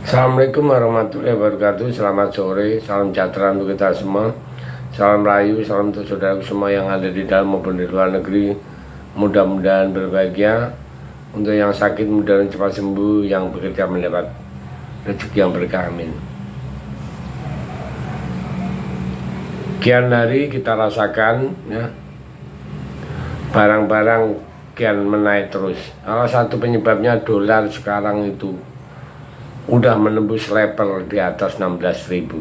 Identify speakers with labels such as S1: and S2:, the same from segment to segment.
S1: Assalamualaikum warahmatullahi wabarakatuh. Selamat sore, salam sejahtera untuk kita semua. Salam rayu, salam untuk saudara semua yang ada di dalam maupun di luar negeri. Mudah-mudahan berbahagia. Untuk yang sakit mudah-mudahan cepat sembuh, yang bekerja mendapat rezeki yang berkah, amin. Kian hari kita rasakan ya, barang-barang kian menaik terus. Salah satu penyebabnya dolar sekarang itu udah menembus level di atas 16.000.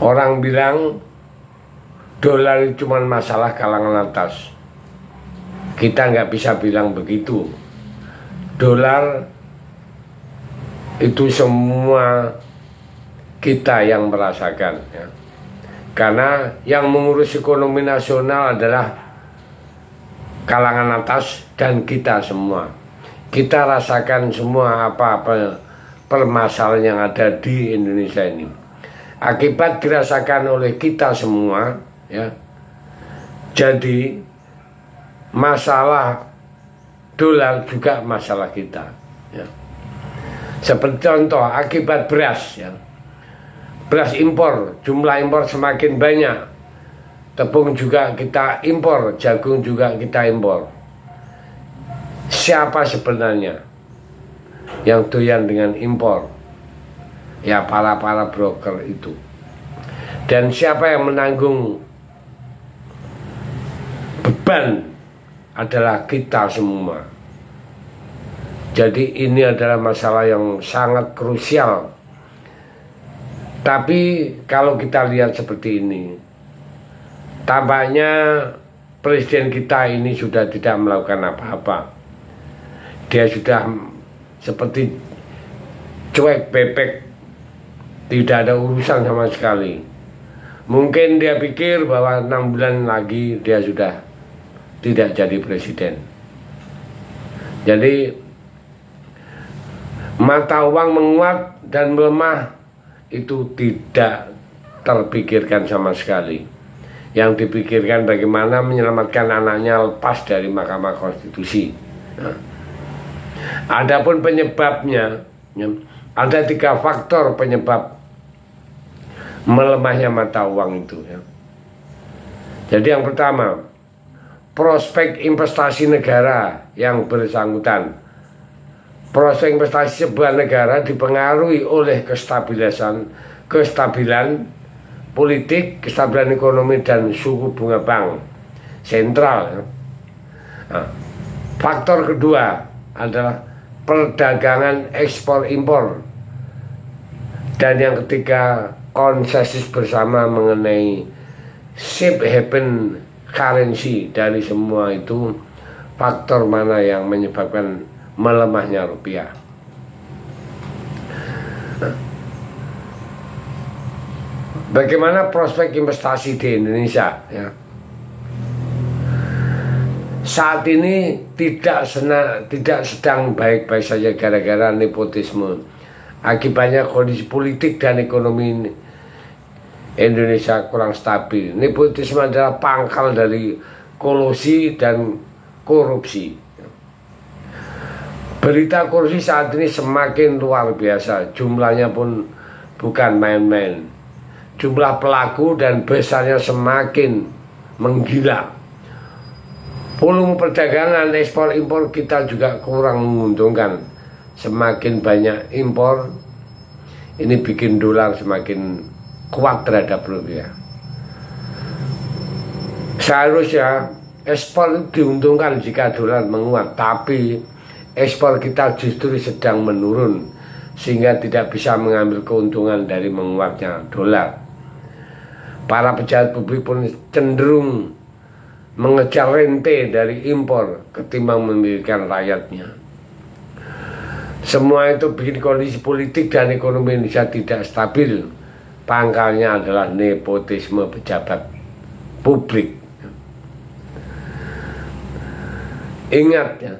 S1: Orang bilang dolar itu cuma masalah kalangan atas. Kita nggak bisa bilang begitu. Dolar itu semua kita yang merasakan ya. Karena yang mengurus ekonomi nasional adalah kalangan atas dan kita semua. Kita rasakan semua apa-apa permasalahan yang ada di Indonesia ini. Akibat dirasakan oleh kita semua ya. Jadi masalah dolar juga masalah kita ya. Seperti contoh akibat beras ya. Beras impor, jumlah impor semakin banyak. Tepung juga kita impor, jagung juga kita impor. Siapa sebenarnya yang doyan dengan impor? Ya para broker itu. Dan siapa yang menanggung beban adalah kita semua. Jadi ini adalah masalah yang sangat krusial. Tapi kalau kita lihat seperti ini, tampaknya presiden kita ini sudah tidak melakukan apa-apa. Dia sudah seperti cuek bebek, tidak ada urusan sama sekali. Mungkin dia pikir bahwa 6 bulan lagi dia sudah tidak jadi presiden. Jadi mata uang menguat dan melemah itu tidak terpikirkan sama sekali. Yang dipikirkan bagaimana menyelamatkan anaknya lepas dari Mahkamah Konstitusi. Adapun penyebabnya, ada 3 faktor penyebab melemahnya mata uang itu ya. Jadi yang pertama, prospek investasi negara yang bersangkutan. Prospek investasi sebuah negara dipengaruhi oleh kestabilan politik, kestabilan ekonomi dan suku bunga bank sentral ya. Nah, faktor kedua adalah perdagangan ekspor impor, dan yang ketiga konsensus bersama mengenai safe haven currency. Dari semua itu faktor mana yang menyebabkan melemahnya rupiah? Bagaimana prospek investasi di Indonesia ya? Saat ini tidak sedang baik-baik saja gara-gara nepotisme. Akibatnya kondisi politik dan ekonomi Indonesia kurang stabil. Nepotisme adalah pangkal dari kolusi dan korupsi. Berita korupsi saat ini semakin luar biasa. Jumlahnya pun bukan main-main. Jumlah pelaku dan besarnya semakin menggila. Volume perdagangan ekspor impor kita juga kurang menguntungkan. Semakin banyak impor, ini bikin dolar semakin kuat terhadap rupiah. Seharusnya ekspor diuntungkan jika dolar menguat, tapi ekspor kita justru sedang menurun, sehingga tidak bisa mengambil keuntungan dari menguatnya dolar. Para pejabat publik pun cenderung mengejar rente dari impor ketimbang memikirkan rakyatnya. Semua itu bikin kondisi politik dan ekonomi Indonesia tidak stabil. Pangkalnya adalah nepotisme pejabat publik. Ingat ya,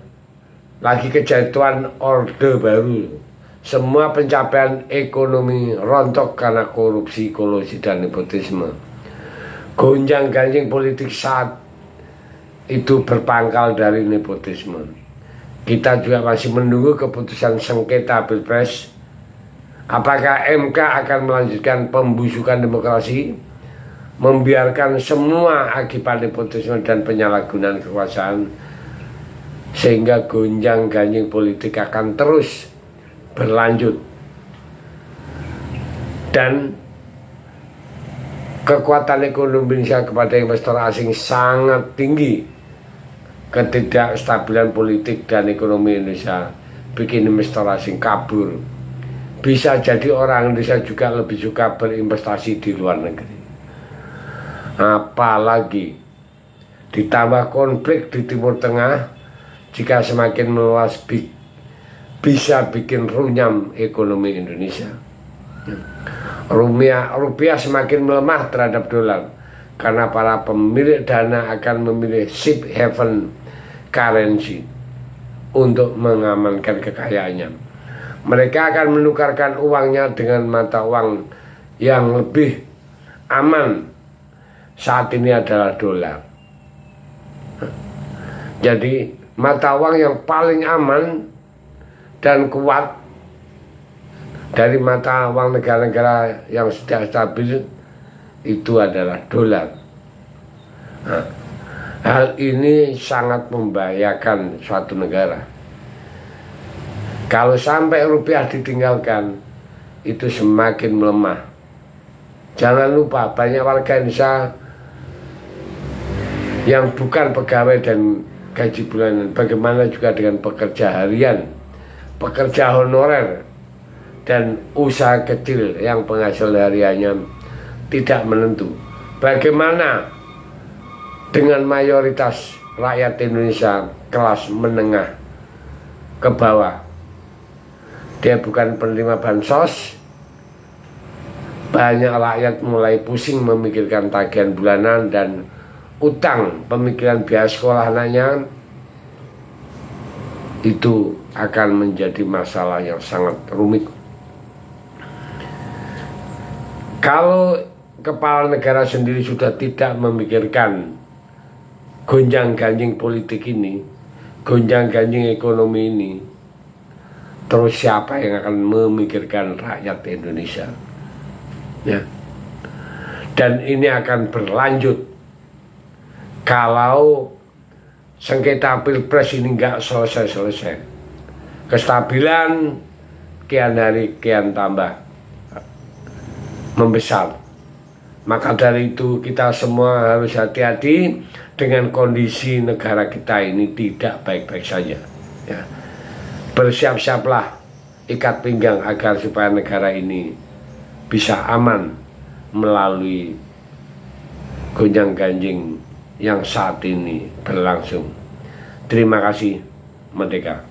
S1: lagi kejatuhan Orde Baru. Semua pencapaian ekonomi rontok karena korupsi, kolusi, dan nepotisme. Gonjang-ganjing politik saat itu berpangkal dari nepotisme. Kita juga masih menunggu keputusan sengketa Pilpres. Apakah MK akan melanjutkan pembusukan demokrasi, membiarkan semua akibat nepotisme dan penyalahgunaan kekuasaan, sehingga gonjang-ganjing politik akan terus berlanjut, dan kekuatan ekonomi Indonesia kepada investor asing sangat tinggi. Ketidakstabilan politik dan ekonomi Indonesia bikin investor asing kabur. Bisa jadi orang Indonesia juga lebih suka berinvestasi di luar negeri. Apalagi ditambah konflik di Timur Tengah, jika semakin meluas bisa bikin runyam ekonomi Indonesia. Rupiah semakin melemah terhadap dolar karena para pemilik dana akan memilih safe haven currency untuk mengamankan kekayaannya. Mereka akan menukarkan uangnya dengan mata uang yang lebih aman saat ini adalah dolar. Jadi mata uang yang paling aman dan kuat dari mata uang negara-negara yang sudah stabil itu adalah dolar. Nah, hal ini sangat membahayakan suatu negara. Kalau sampai rupiah ditinggalkan, itu semakin melemah. Jangan lupa banyak warga Indonesia yang bukan pegawai dan gaji bulanan. Bagaimana juga dengan pekerja harian, pekerja honorer, dan usaha kecil yang penghasil hariannya tidak menentu. Bagaimana dengan mayoritas rakyat Indonesia kelas menengah ke bawah? Dia bukan penerima bansos. Banyak rakyat mulai pusing memikirkan tagihan bulanan dan utang, pemikiran biaya sekolah anaknya. Itu akan menjadi masalah yang sangat rumit. Kalau kepala negara sendiri sudah tidak memikirkan gonjang-ganjing politik ini, gonjang-ganjing ekonomi ini, terus siapa yang akan memikirkan rakyat Indonesia? Ya. Dan ini akan berlanjut kalau sengketa Pilpres ini nggak selesai-selesai. Kestabilan kian hari kian tambah membesar. Maka dari itu kita semua harus hati-hati dengan kondisi negara kita ini tidak baik-baik saja. Ya. Bersiap-siaplah, ikat pinggang agar supaya negara ini bisa aman melalui gonjang-ganjing yang saat ini berlangsung. Terima kasih, Merdeka.